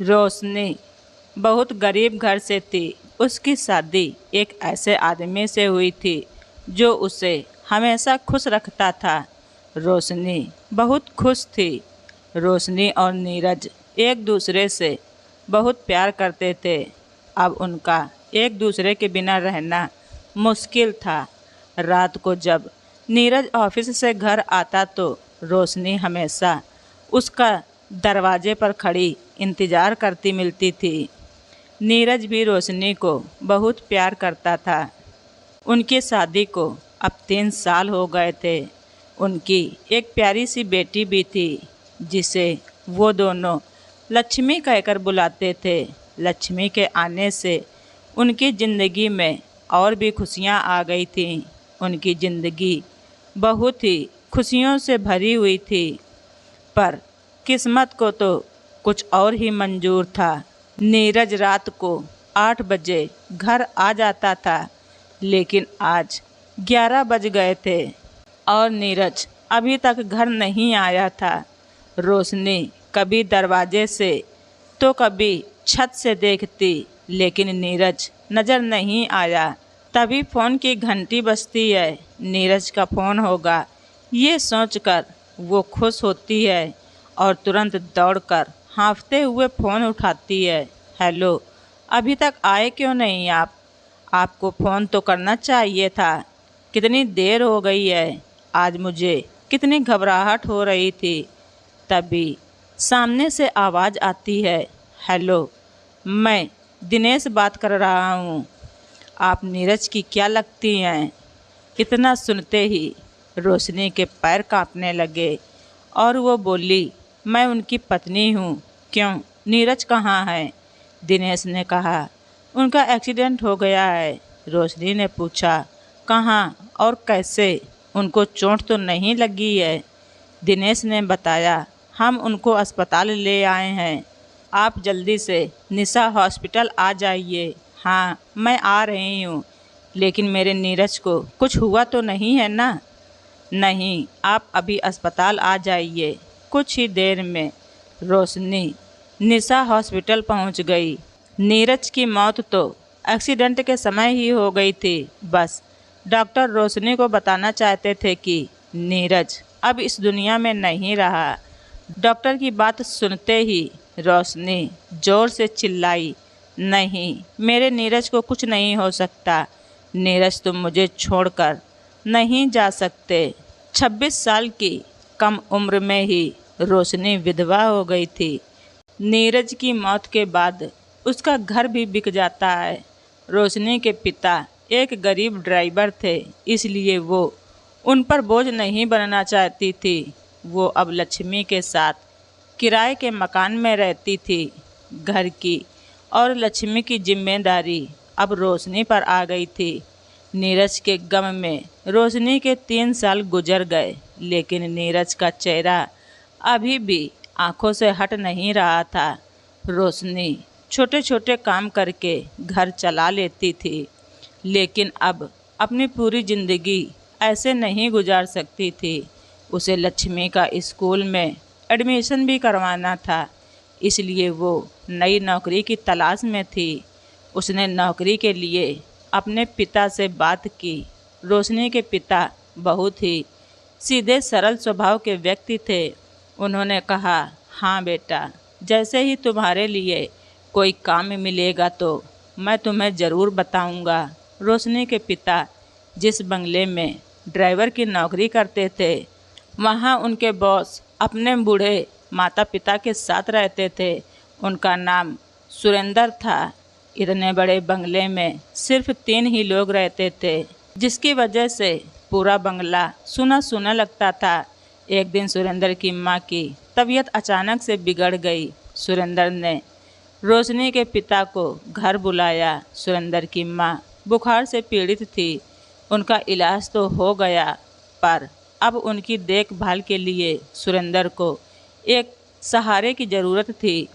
रोशनी बहुत गरीब घर से थी। उसकी शादी एक ऐसे आदमी से हुई थी जो उसे हमेशा खुश रखता था। रोशनी बहुत खुश थी। रोशनी और नीरज एक दूसरे से बहुत प्यार करते थे। अब उनका एक दूसरे के बिना रहना मुश्किल था। रात को जब नीरज ऑफिस से घर आता तो रोशनी हमेशा उसका दरवाजे पर खड़ी इंतज़ार करती मिलती थी। नीरज भी रोशनी को बहुत प्यार करता था। उनकी शादी को अब 3 साल हो गए थे। उनकी एक प्यारी सी बेटी भी थी जिसे वो दोनों लक्ष्मी कहकर बुलाते थे। लक्ष्मी के आने से उनकी ज़िंदगी में और भी खुशियाँ आ गई थीं। उनकी ज़िंदगी बहुत ही खुशियों से भरी हुई थी, पर किस्मत को तो कुछ और ही मंजूर था। नीरज रात को 8 बजे घर आ जाता था, लेकिन आज 11 बज गए थे और नीरज अभी तक घर नहीं आया था। रोशनी कभी दरवाजे से तो कभी छत से देखती, लेकिन नीरज नज़र नहीं आया। तभी फ़ोन की घंटी बजती है। नीरज का फ़ोन होगा, ये सोचकर वो खुश होती है और तुरंत दौड़कर हाँफते हुए फ़ोन उठाती है। हेलो, अभी तक आए क्यों नहीं आप? आपको फ़ोन तो करना चाहिए था। कितनी देर हो गई है। आज मुझे कितनी घबराहट हो रही थी। तभी सामने से आवाज़ आती है, हेलो, मैं दिनेश बात कर रहा हूँ। आप नीरज की क्या लगती हैं? इतना सुनते ही रोशनी के पैर कांपने लगे और वो बोली, मैं उनकी पत्नी हूँ। क्यों, नीरज कहाँ है? दिनेश ने कहा, उनका एक्सीडेंट हो गया है। रोशनी ने पूछा, कहाँ और कैसे? उनको चोट तो नहीं लगी है? दिनेश ने बताया, हम उनको अस्पताल ले आए हैं। आप जल्दी से निशा हॉस्पिटल आ जाइए। हाँ, मैं आ रही हूँ, लेकिन मेरे नीरज को कुछ हुआ तो नहीं है ना? नहीं, आप अभी अस्पताल आ जाइए। कुछ ही देर में रोशनी निशा हॉस्पिटल पहुँच गई। नीरज की मौत तो एक्सीडेंट के समय ही हो गई थी। बस डॉक्टर रोशनी को बताना चाहते थे कि नीरज अब इस दुनिया में नहीं रहा। डॉक्टर की बात सुनते ही रोशनी ज़ोर से चिल्लाई, नहीं, मेरे नीरज को कुछ नहीं हो सकता। नीरज, तुम मुझे छोड़कर नहीं जा सकते। 26 साल की कम उम्र में ही रोशनी विधवा हो गई थी। नीरज की मौत के बाद उसका घर भी बिक जाता है। रोशनी के पिता एक गरीब ड्राइवर थे, इसलिए वो उन पर बोझ नहीं बनना चाहती थी। वो अब लक्ष्मी के साथ किराए के मकान में रहती थी। घर की और लक्ष्मी की जिम्मेदारी अब रोशनी पर आ गई थी। नीरज के गम में रोशनी के 3 साल गुजर गए, लेकिन नीरज का चेहरा अभी भी आंखों से हट नहीं रहा था। रोशनी छोटे छोटे काम करके घर चला लेती थी, लेकिन अब अपनी पूरी ज़िंदगी ऐसे नहीं गुजार सकती थी। उसे लक्ष्मी का स्कूल में एडमिशन भी करवाना था, इसलिए वो नई नौकरी की तलाश में थी। उसने नौकरी के लिए अपने पिता से बात की। रोशनी के पिता बहुत ही सीधे सरल स्वभाव के व्यक्ति थे। उन्होंने कहा, हाँ बेटा, जैसे ही तुम्हारे लिए कोई काम मिलेगा तो मैं तुम्हें ज़रूर बताऊंगा। रोशनी के पिता जिस बंगले में ड्राइवर की नौकरी करते थे, वहाँ उनके बॉस अपने बूढ़े माता पिता के साथ रहते थे। उनका नाम सुरेंद्र था। इतने बड़े बंगले में सिर्फ 3 ही लोग रहते थे, जिसकी वजह से पूरा बंगला सूना सूना लगता था। एक दिन सुरेंद्र की माँ की तबीयत अचानक से बिगड़ गई। सुरेंद्र ने रोशनी के पिता को घर बुलाया। सुरेंद्र की माँ बुखार से पीड़ित थी। उनका इलाज तो हो गया, पर अब उनकी देखभाल के लिए सुरेंद्र को एक सहारे की ज़रूरत थी।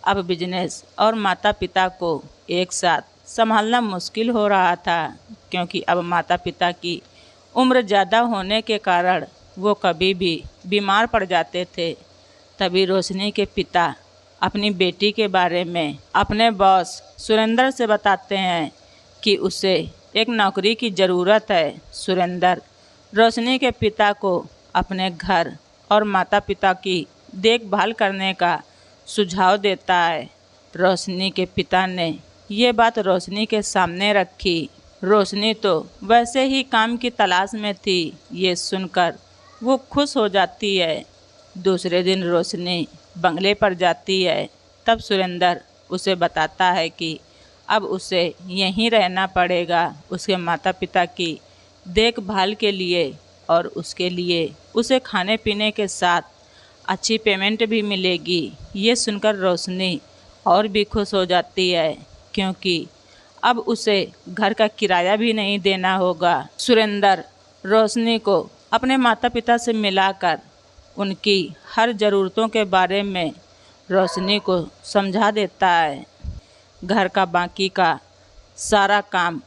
अब बिजनेस और माता पिता को एक साथ संभालना मुश्किल हो रहा था, क्योंकि अब माता पिता की उम्र ज़्यादा होने के कारण वो कभी भी बीमार पड़ जाते थे। तभी रोशनी के पिता अपनी बेटी के बारे में अपने बॉस सुरेंद्र से बताते हैं कि उसे एक नौकरी की ज़रूरत है। सुरेंद्र रोशनी के पिता को अपने घर और माता पिता की देखभाल करने का सुझाव देता है। रोशनी के पिता ने ये बात रोशनी के सामने रखी। रोशनी तो वैसे ही काम की तलाश में थी। ये सुनकर वो खुश हो जाती है। दूसरे दिन रोशनी बंगले पर जाती है। तब सुरेंद्र उसे बताता है कि अब उसे यहीं रहना पड़ेगा उसके माता पिता की देखभाल के लिए, और उसके लिए उसे खाने पीने के साथ अच्छी पेमेंट भी मिलेगी। ये सुनकर रोशनी और भी खुश हो जाती है, क्योंकि अब उसे घर का किराया भी नहीं देना होगा। सुरेंद्र रोशनी को अपने माता पिता से मिलाकर उनकी हर ज़रूरतों के बारे में रोशनी को समझा देता है। घर का बाकी का सारा काम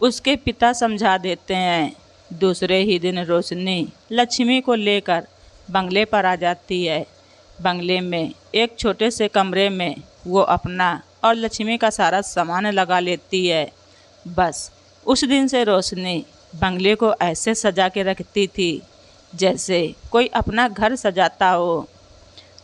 उसके पिता समझा देते हैं। दूसरे ही दिन रोशनी लक्ष्मी को लेकर बंगले पर आ जाती है। बंगले में एक छोटे से कमरे में वो अपना और लक्ष्मी का सारा सामान लगा लेती है। बस उस दिन से रोशनी बंगले को ऐसे सजा के रखती थी जैसे कोई अपना घर सजाता हो।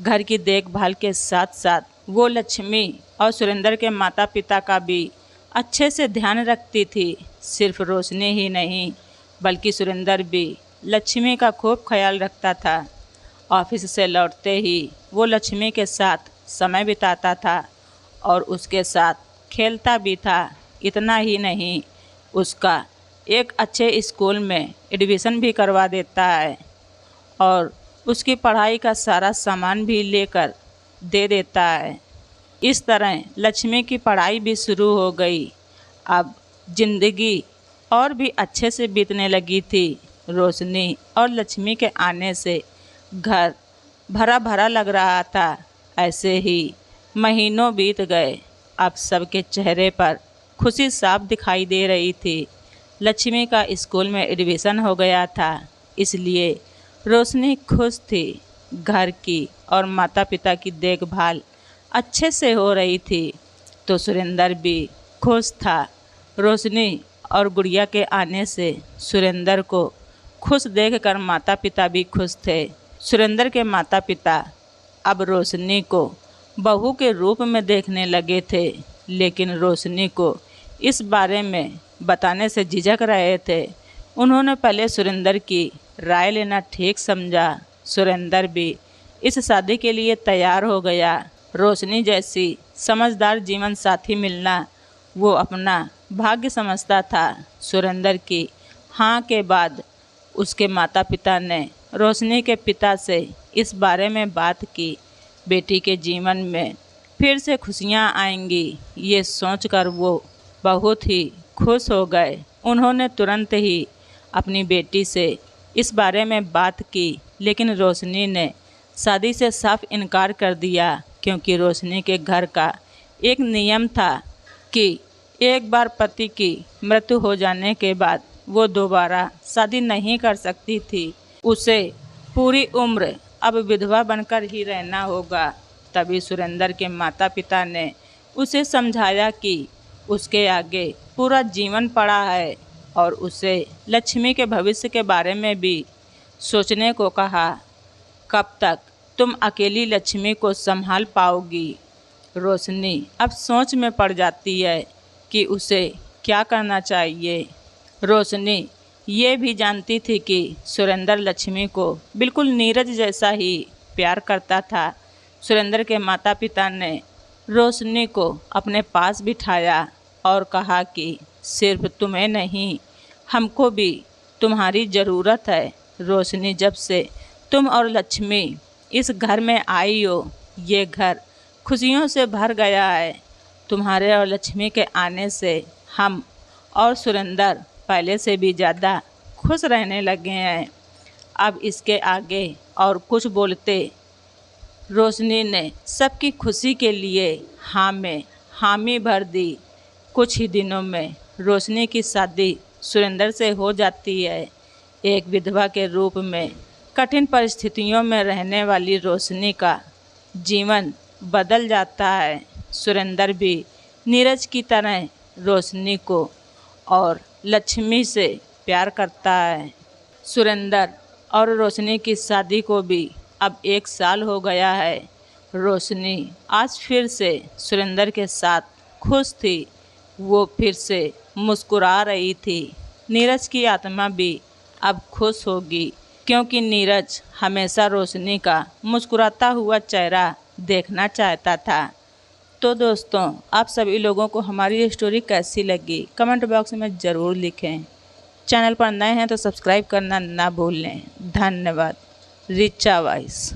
घर की देखभाल के साथ साथ वो लक्ष्मी और सुरेंद्र के माता पिता का भी अच्छे से ध्यान रखती थी। सिर्फ रोशनी ही नहीं बल्कि सुरेंद्र भी लक्ष्मी का खूब ख्याल रखता था। ऑफिस से लौटते ही वो लक्ष्मी के साथ समय बिताता था और उसके साथ खेलता भी था। इतना ही नहीं, उसका एक अच्छे स्कूल में एडमिशन भी करवा देता है और उसकी पढ़ाई का सारा सामान भी लेकर दे देता है। इस तरह लक्ष्मी की पढ़ाई भी शुरू हो गई। अब जिंदगी और भी अच्छे से बीतने लगी थी। रोशनी और लक्ष्मी के आने से घर भरा भरा लग रहा था। ऐसे ही महीनों बीत गए। अब सबके चेहरे पर खुशी साफ दिखाई दे रही थी। लक्ष्मी का स्कूल में एडमिशन हो गया था, इसलिए रोशनी खुश थी। घर की और माता पिता की देखभाल अच्छे से हो रही थी, तो सुरेंद्र भी खुश था। रोशनी और गुड़िया के आने से सुरेंद्र को खुश देखकर माता पिता भी खुश थे। सुरेंद्र के माता पिता अब रोशनी को बहू के रूप में देखने लगे थे, लेकिन रोशनी को इस बारे में बताने से झिझक रहे थे। उन्होंने पहले सुरेंद्र की राय लेना ठीक समझा। सुरेंद्र भी इस शादी के लिए तैयार हो गया। रोशनी जैसी समझदार जीवन साथी मिलना वो अपना भाग्य समझता था। सुरेंद्र की हाँ के बाद उसके माता पिता ने रोशनी के पिता से इस बारे में बात की। बेटी के जीवन में फिर से खुशियाँ आएंगी, ये सोचकर वो बहुत ही खुश हो गए। उन्होंने तुरंत ही अपनी बेटी से इस बारे में बात की, लेकिन रोशनी ने शादी से साफ इनकार कर दिया, क्योंकि रोशनी के घर का एक नियम था कि एक बार पति की मृत्यु हो जाने के बाद वो दोबारा शादी नहीं कर सकती थी। उसे पूरी उम्र अब विधवा बनकर ही रहना होगा। तभी सुरेंद्र के माता पिता ने उसे समझाया कि उसके आगे पूरा जीवन पड़ा है और उसे लक्ष्मी के भविष्य के बारे में भी सोचने को कहा। कब तक तुम अकेली लक्ष्मी को संभाल पाओगी? रोशनी अब सोच में पड़ जाती है कि उसे क्या करना चाहिए। रोशनी ये भी जानती थी कि सुरेंद्र लक्ष्मी को बिल्कुल नीरज जैसा ही प्यार करता था। सुरेंद्र के माता पिता ने रोशनी को अपने पास बिठाया और कहा कि सिर्फ तुम्हें नहीं, हमको भी तुम्हारी ज़रूरत है। रोशनी, जब से तुम और लक्ष्मी इस घर में आई हो, ये घर खुशियों से भर गया है। तुम्हारे और लक्ष्मी के आने से हम और सुरेंद्र पहले से भी ज़्यादा खुश रहने लगे हैं। अब इसके आगे और कुछ बोलते रोशनी ने सबकी खुशी के लिए हाँ में हामी भर दी। कुछ ही दिनों में रोशनी की शादी सुरेंद्र से हो जाती है। एक विधवा के रूप में कठिन परिस्थितियों में रहने वाली रोशनी का जीवन बदल जाता है। सुरेंद्र भी नीरज की तरह रोशनी को और लक्ष्मी से प्यार करता है। सुरेंद्र और रोशनी की शादी को भी अब 1 साल हो गया है। रोशनी आज फिर से सुरेंद्र के साथ खुश थी। वो फिर से मुस्कुरा रही थी। नीरज की आत्मा भी अब खुश होगी, क्योंकि नीरज हमेशा रोशनी का मुस्कुराता हुआ चेहरा देखना चाहता था। तो दोस्तों, आप सभी लोगों को हमारी ये स्टोरी कैसी लगी कमेंट बॉक्स में ज़रूर लिखें। चैनल पर नए हैं तो सब्सक्राइब करना ना भूलें। धन्यवाद। रिचा वॉइस।